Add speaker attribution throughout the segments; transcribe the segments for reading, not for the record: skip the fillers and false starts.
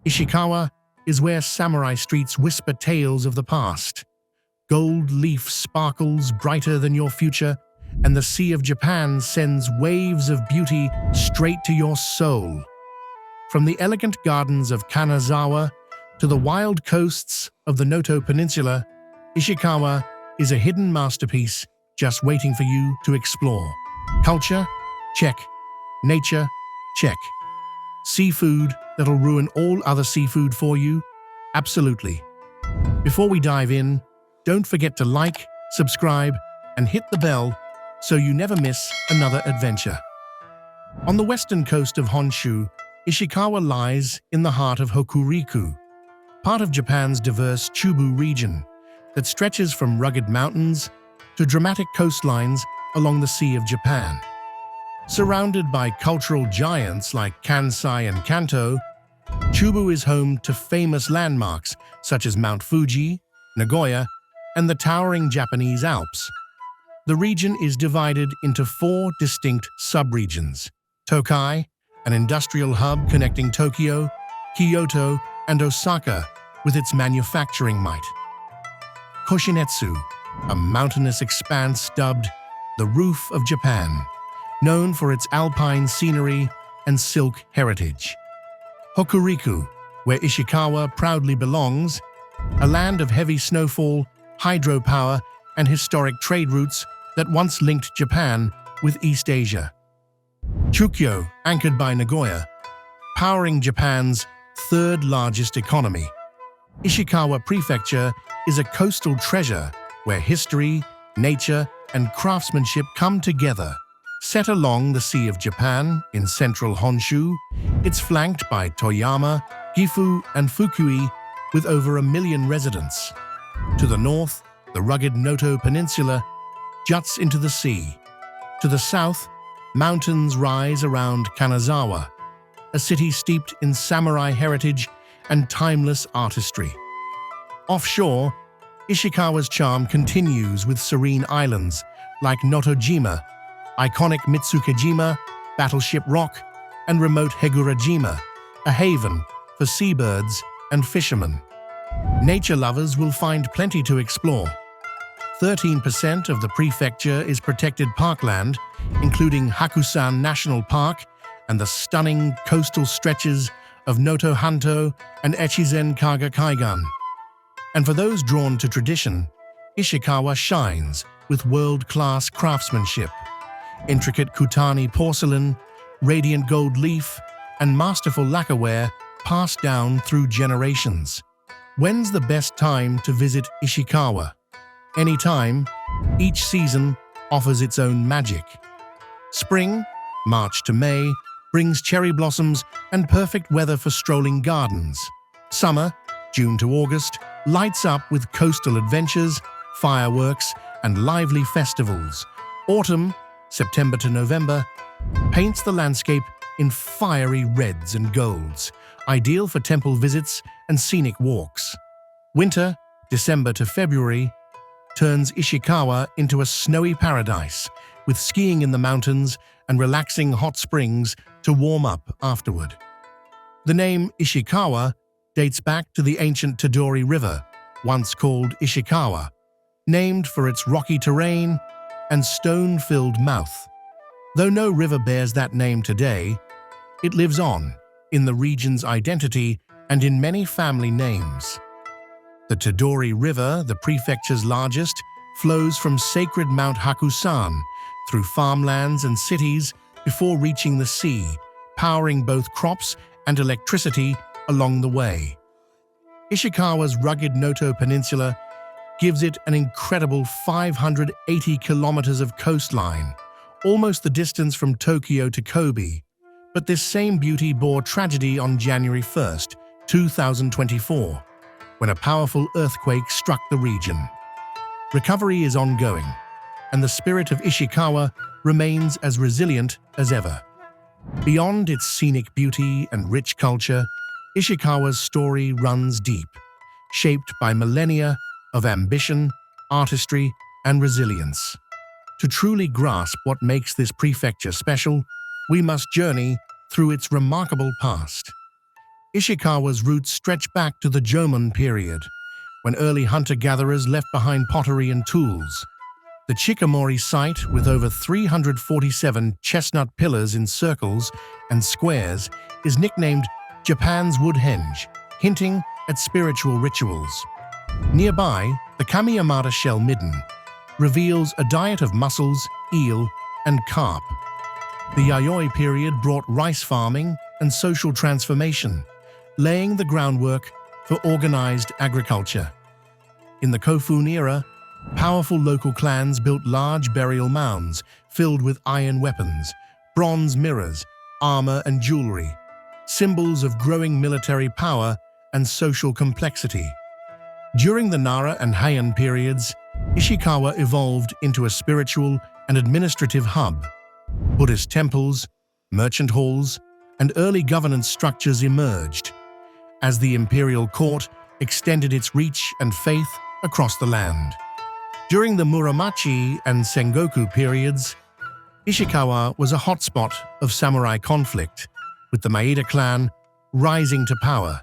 Speaker 1: Ishikawa is where samurai streets whisper tales of the past. Gold leaf sparkles brighter than your future, and the Sea of Japan sends waves of beauty straight to your soul. From the elegant gardens of Kanazawa to the wild coasts of the Noto Peninsula, Ishikawa is a hidden masterpiece just waiting for you to explore. Culture? Check. Nature? Check. Seafood that'll ruin all other seafood for you? Absolutely. Before we dive in, don't forget to like, subscribe, and hit the bell so you never miss another adventure. On the western coast of Honshu, Ishikawa lies in the heart of Hokuriku, part of Japan's diverse Chubu region that stretches from rugged mountains to dramatic coastlines along the Sea of Japan. Surrounded by cultural giants like Kansai and Kanto, Chubu is home to famous landmarks such as Mount Fuji, Nagoya, and the towering Japanese Alps. The region is divided into 4 distinct subregions: Tokai, an industrial hub connecting Tokyo, Kyoto, and Osaka with its manufacturing might; Koshinetsu, a mountainous expanse dubbed the Roof of Japan, known for its alpine scenery and silk heritage; Hokuriku, where Ishikawa proudly belongs, a land of heavy snowfall, hydropower, and historic trade routes that once linked Japan with East Asia; Chukyo, anchored by Nagoya, powering Japan's 3rd largest economy. Ishikawa Prefecture is a coastal treasure where history, nature, and craftsmanship come together. Set along the Sea of Japan in central Honshu, it's flanked by Toyama, Gifu, and Fukui, with over 1 million residents. To the north, the rugged Noto Peninsula juts into the sea. To the south, mountains rise around Kanazawa, a city steeped in samurai heritage and timeless artistry. Offshore, Ishikawa's charm continues with serene islands like Notojima, iconic Mitsukejima, Battleship Rock, and remote Hegurajima, a haven for seabirds and fishermen. Nature lovers will find plenty to explore. 13% of the prefecture is protected parkland, including Hakusan National Park and the stunning coastal stretches of Noto Hanto and Echizen Kaga Kaigan. And for those drawn to tradition, Ishikawa shines with world-class craftsmanship. Intricate Kutani porcelain, radiant gold leaf, and masterful lacquerware passed down through generations. When's the best time to visit Ishikawa? Anytime. Each season offers its own magic. Spring, March to May, brings cherry blossoms and perfect weather for strolling gardens. Summer, June to August, lights up with coastal adventures, fireworks, and lively festivals. Autumn, September to November, paints the landscape in fiery reds and golds, ideal for temple visits and scenic walks. Winter, December to February, turns Ishikawa into a snowy paradise, with skiing in the mountains and relaxing hot springs to warm up afterward. The name Ishikawa dates back to the ancient Todori River, once called Ishikawa, named for its rocky terrain and stone-filled mouth. Though no river bears that name today, it lives on in the region's identity and in many family names. The Todori River, the prefecture's largest, flows from sacred Mount Hakusan through farmlands and cities before reaching the sea, powering both crops and electricity along the way. Ishikawa's rugged Noto Peninsula gives it an incredible 580 kilometers of coastline, almost the distance from Tokyo to Kobe. But this same beauty bore tragedy on January 1st, 2024, when a powerful earthquake struck the region. Recovery is ongoing, and the spirit of Ishikawa remains as resilient as ever. Beyond its scenic beauty and rich culture, Ishikawa's story runs deep, shaped by millennia of ambition, artistry, and resilience. To truly grasp what makes this prefecture special, we must journey through its remarkable past. Ishikawa's roots stretch back to the Jomon period, when early hunter-gatherers left behind pottery and tools. The Chikamori site, with over 347 chestnut pillars in circles and squares, is nicknamed Japan's Woodhenge, hinting at spiritual rituals. Nearby, the Kamiyamata shell midden reveals a diet of mussels, eel, and carp. The Yayoi period brought rice farming and social transformation, laying the groundwork for organized agriculture. In the Kofun era, powerful local clans built large burial mounds filled with iron weapons, bronze mirrors, armor, and jewelry, symbols of growing military power and social complexity. During the Nara and Heian periods, Ishikawa evolved into a spiritual and administrative hub. Buddhist temples, merchant halls, and early governance structures emerged, as the imperial court extended its reach and faith across the land. During the Muromachi and Sengoku periods, Ishikawa was a hotspot of samurai conflict, with the Maeda clan rising to power.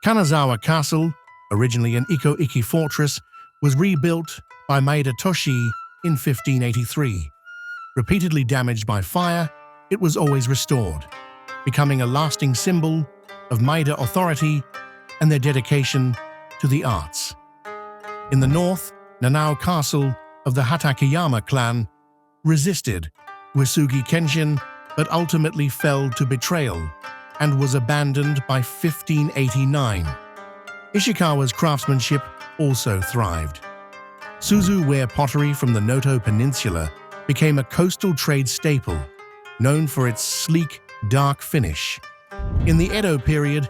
Speaker 1: Kanazawa Castle, originally an Iko-Iki fortress, was rebuilt by Maeda Toshi in 1583. Repeatedly damaged by fire, it was always restored, becoming a lasting symbol of Maeda authority and their dedication to the arts. In the north, Nanao Castle of the Hatakeyama clan resisted Uesugi Kenshin but ultimately fell to betrayal and was abandoned by 1589. Ishikawa's craftsmanship also thrived. Suzu-ware pottery from the Noto Peninsula became a coastal trade staple, known for its sleek, dark finish. In the Edo period,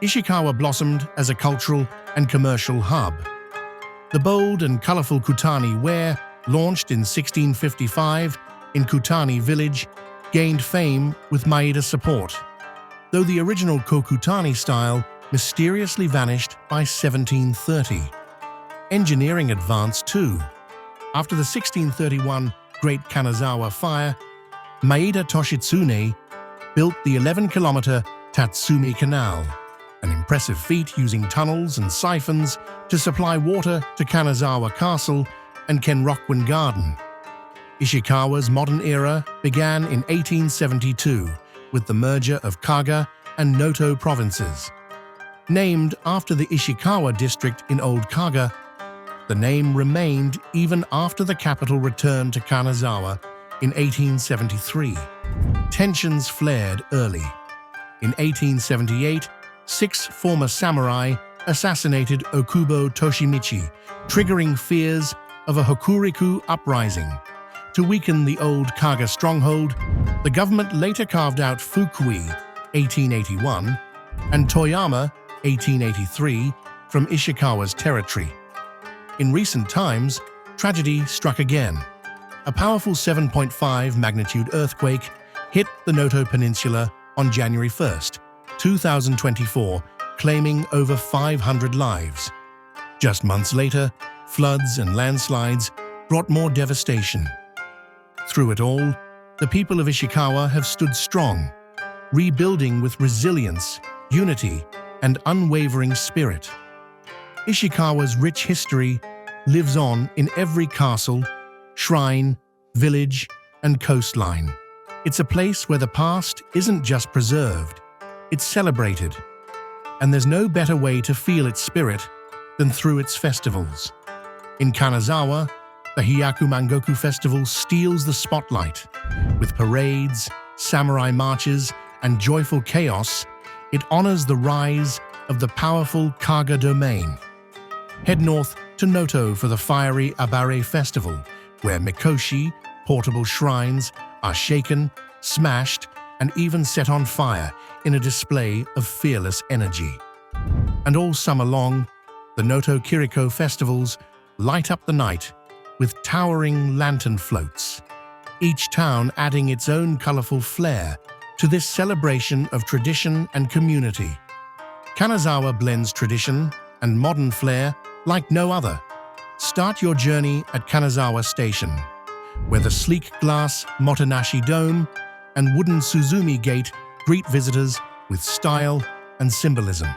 Speaker 1: Ishikawa blossomed as a cultural and commercial hub. The bold and colorful Kutani ware, launched in 1655 in Kutani village, gained fame with Maeda support, though the original Kokutani style mysteriously vanished by 1730. Engineering advanced too. After the 1631 Great Kanazawa Fire, Maeda Toshitsune built the 11-kilometer Tatsumi Canal, an impressive feat using tunnels and siphons to supply water to Kanazawa Castle and Kenroku-en Garden. Ishikawa's modern era began in 1872 with the merger of Kaga and Noto provinces. Named after the Ishikawa district in Old Kaga, the name remained even after the capital returned to Kanazawa in 1873. Tensions flared early. In 1878, 6 former samurai assassinated Okubo Toshimichi, triggering fears of a Hokuriku uprising. To weaken the old Kaga stronghold, the government later carved out Fukui, 1881, and Toyama, 1883, from Ishikawa's territory. In recent times, tragedy struck again. A powerful 7.5 magnitude earthquake hit the Noto Peninsula on January 1, 2024, claiming over 500 lives. Just months later, floods and landslides brought more devastation. Through it all, the people of Ishikawa have stood strong, rebuilding with resilience, unity, and unwavering spirit. Ishikawa's rich history lives on in every castle, shrine, village, and coastline. It's a place where the past isn't just preserved, it's celebrated. And there's no better way to feel its spirit than through its festivals. In Kanazawa, the Hyaku Mangoku Festival steals the spotlight. With parades, samurai marches, and joyful chaos, it honors the rise of the powerful Kaga domain. Head north to Noto for the fiery Abare Festival, where mikoshi, portable shrines, are shaken, smashed, and even set on fire in a display of fearless energy. And all summer long, the Noto Kiriko festivals light up the night with towering lantern floats, each town adding its own colorful flair to this celebration of tradition and community. Kanazawa blends tradition and modern flair like no other. Start your journey at Kanazawa Station, where the sleek glass Motonashi Dome and wooden Suzumi Gate greet visitors with style, and symbolism,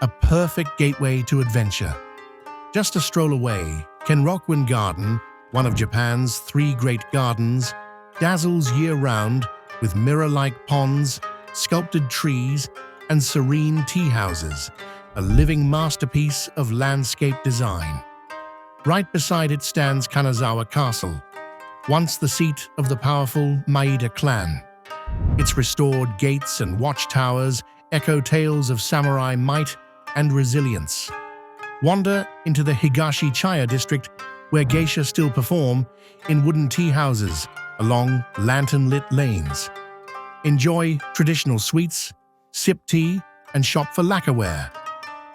Speaker 1: a perfect gateway to adventure. Just a stroll away, Kenroku-en Garden, one of Japan's 3 great gardens, dazzles year-round with mirror-like ponds, sculpted trees, and serene tea houses, a living masterpiece of landscape design. Right beside it stands Kanazawa Castle, once the seat of the powerful Maeda clan. Its restored gates and watchtowers echo tales of samurai might and resilience. Wander into the Higashi-Chaya district, where geisha still perform in wooden tea houses along lantern-lit lanes. Enjoy traditional sweets, sip tea, and shop for lacquerware,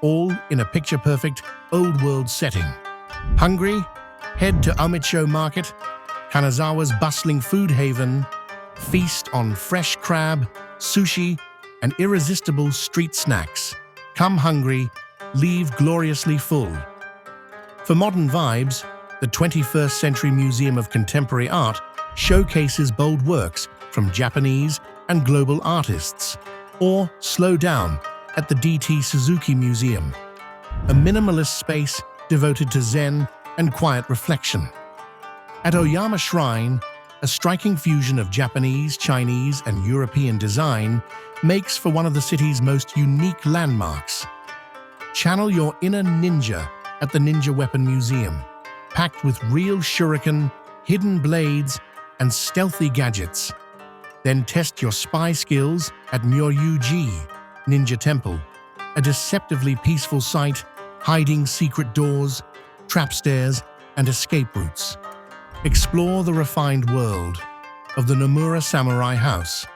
Speaker 1: all in a picture-perfect, old-world setting. Hungry? Head to Omicho Market, Kanazawa's bustling food haven. Feast on fresh crab, sushi, and irresistible street snacks. Come hungry, leave gloriously full. For modern vibes, the 21st Century Museum of Contemporary Art showcases bold works from Japanese and global artists. Or slow down at the DT Suzuki Museum, a minimalist space devoted to Zen and quiet reflection. At Oyama Shrine, a striking fusion of Japanese, Chinese, and European design makes for one of the city's most unique landmarks. Channel your inner ninja at the Ninja Weapon Museum, packed with real shuriken, hidden blades, and stealthy gadgets. Then test your spy skills at Myoryuji Ninja Temple, a deceptively peaceful site hiding secret doors, trap stairs, and escape routes. Explore the refined world of the Nomura Samurai House,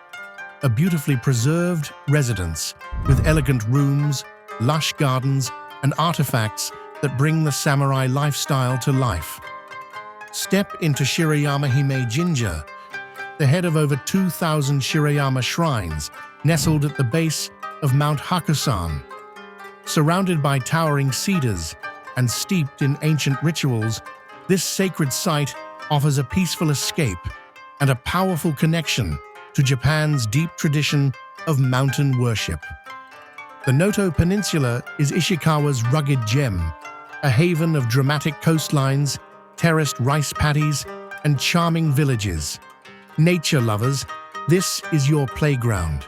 Speaker 1: a beautifully preserved residence with elegant rooms, lush gardens, and artifacts that bring the samurai lifestyle to life. Step into Shirayama Hime Jinja, the head of over 2,000 Shirayama shrines, nestled at the base of Mount Hakusan. Surrounded by towering cedars and steeped in ancient rituals, this sacred site offers a peaceful escape and a powerful connection to Japan's deep tradition of mountain worship. The Noto Peninsula is Ishikawa's rugged gem, a haven of dramatic coastlines, terraced rice paddies, and charming villages. Nature lovers, this is your playground.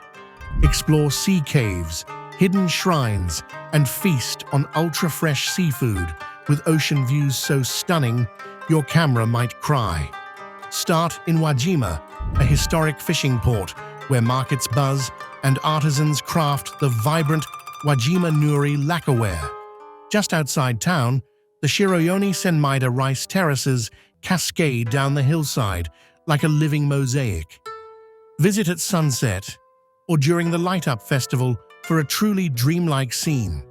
Speaker 1: Explore sea caves, hidden shrines, and feast on ultra-fresh seafood with ocean views so stunning your camera might cry. Start in Wajima, a historic fishing port where markets buzz and artisans craft the vibrant Wajima Nuri lacquerware. Just outside town, the Shiroyoni Senmaida rice terraces cascade down the hillside like a living mosaic. Visit at sunset or during the Light-Up Festival for a truly dreamlike scene.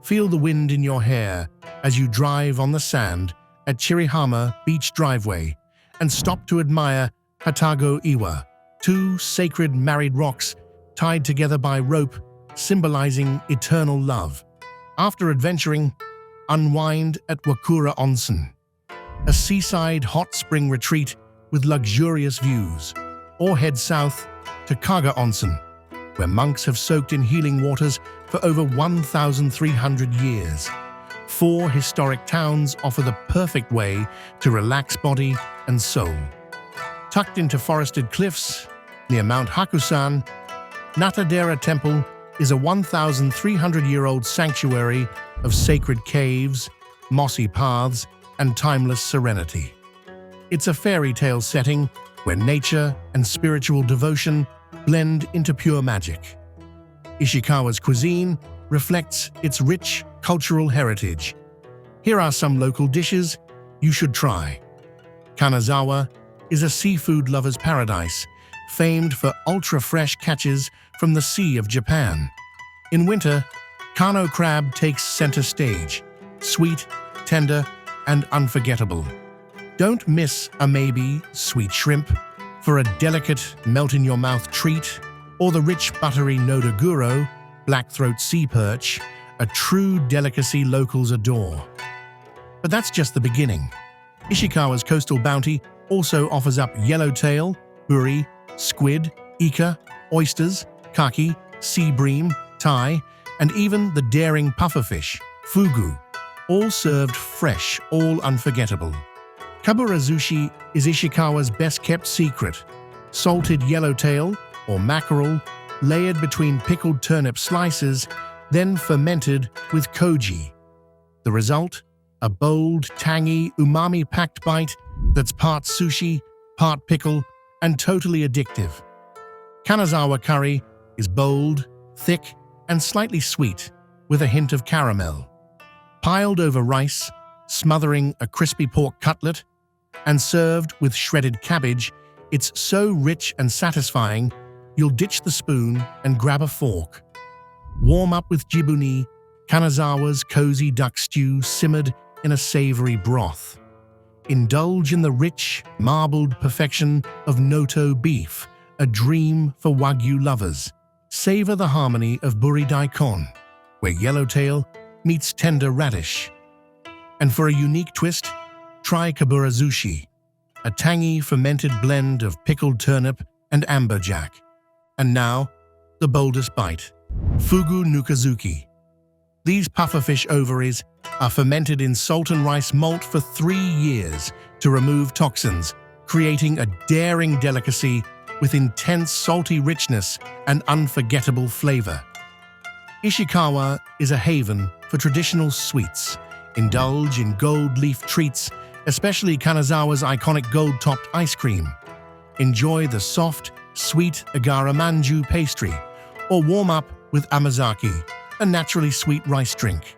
Speaker 1: Feel the wind in your hair as you drive on the sand at Chirihama Beach Driveway and stop to admire Hatago Iwa, 2 sacred married rocks tied together by rope, symbolizing eternal love. After adventuring, unwind at Wakura Onsen, a seaside hot spring retreat with luxurious views, or head south to Kaga Onsen, where monks have soaked in healing waters for over 1,300 years. 4 historic towns offer the perfect way to relax body and soul. Tucked into forested cliffs near Mount Hakusan, Natadera Temple is a 1,300-year-old sanctuary of sacred caves, mossy paths, and timeless serenity. It's a fairy tale setting where nature and spiritual devotion blend into pure magic. Ishikawa's cuisine reflects its rich cultural heritage. Here are some local dishes you should try. Kanazawa is a seafood lover's paradise, famed for ultra-fresh catches from the sea of Japan. In winter, Kano crab takes center stage, sweet, tender, and unforgettable. Don't miss a maybe sweet shrimp for a delicate melt-in-your-mouth treat, or the rich buttery nodoguro, black-throat sea perch, a true delicacy locals adore. But that's just the beginning. Ishikawa's coastal bounty also offers up yellowtail, uri, squid, ika, oysters, kaki, sea bream, Thai, and even the daring pufferfish, fugu, all served fresh, all unforgettable. Kaburazushi is Ishikawa's best-kept secret. Salted yellowtail, or mackerel, layered between pickled turnip slices, then fermented with koji. The result? A bold, tangy, umami-packed bite that's part sushi, part pickle, and totally addictive. Kanazawa curry is bold, thick, and slightly sweet, with a hint of caramel. Piled over rice, smothering a crispy pork cutlet, and served with shredded cabbage, it's so rich and satisfying, you'll ditch the spoon and grab a fork. Warm up with jibuni, Kanazawa's cozy duck stew simmered in a savory broth. Indulge in the rich, marbled perfection of Noto beef, a dream for Wagyu lovers. Savor the harmony of buri daikon, where yellowtail meets tender radish. And for a unique twist, try kaburazushi, a tangy fermented blend of pickled turnip and amberjack. And now, the boldest bite, fugu nukazuki. These pufferfish ovaries are fermented in salt and rice malt for 3 years to remove toxins, creating a daring delicacy with intense salty richness and unforgettable flavor. Ishikawa is a haven for traditional sweets. Indulge in gold leaf treats, especially Kanazawa's iconic gold-topped ice cream. Enjoy the soft, sweet agara manju pastry, or warm up with amazaki, a naturally sweet rice drink.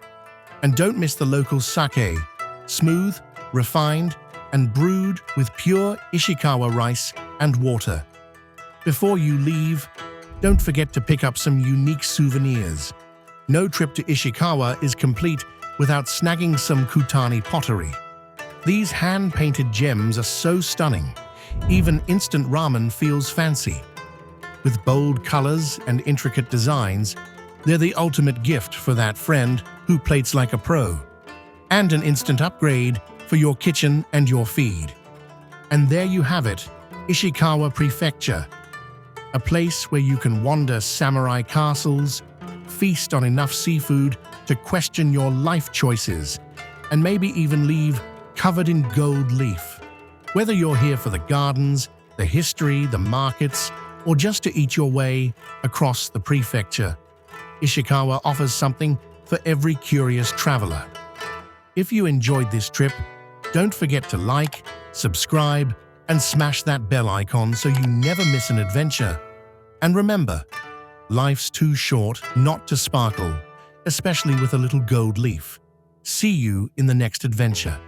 Speaker 1: And don't miss the local sake, smooth, refined, and brewed with pure Ishikawa rice and water. Before you leave, don't forget to pick up some unique souvenirs. No trip to Ishikawa is complete without snagging some Kutani pottery. These hand-painted gems are so stunning, even instant ramen feels fancy. With bold colors and intricate designs, they're the ultimate gift for that friend who plates like a pro. And an instant upgrade for your kitchen and your feed. And there you have it, Ishikawa Prefecture. A place where you can wander samurai castles, feast on enough seafood to question your life choices, and maybe even leave covered in gold leaf. Whether you're here for the gardens, the history, the markets, or just to eat your way across the prefecture, Ishikawa offers something for every curious traveler. If you enjoyed this trip, don't forget to like, subscribe, and smash that bell icon so you never miss an adventure. And remember, life's too short not to sparkle, especially with a little gold leaf. See you in the next adventure.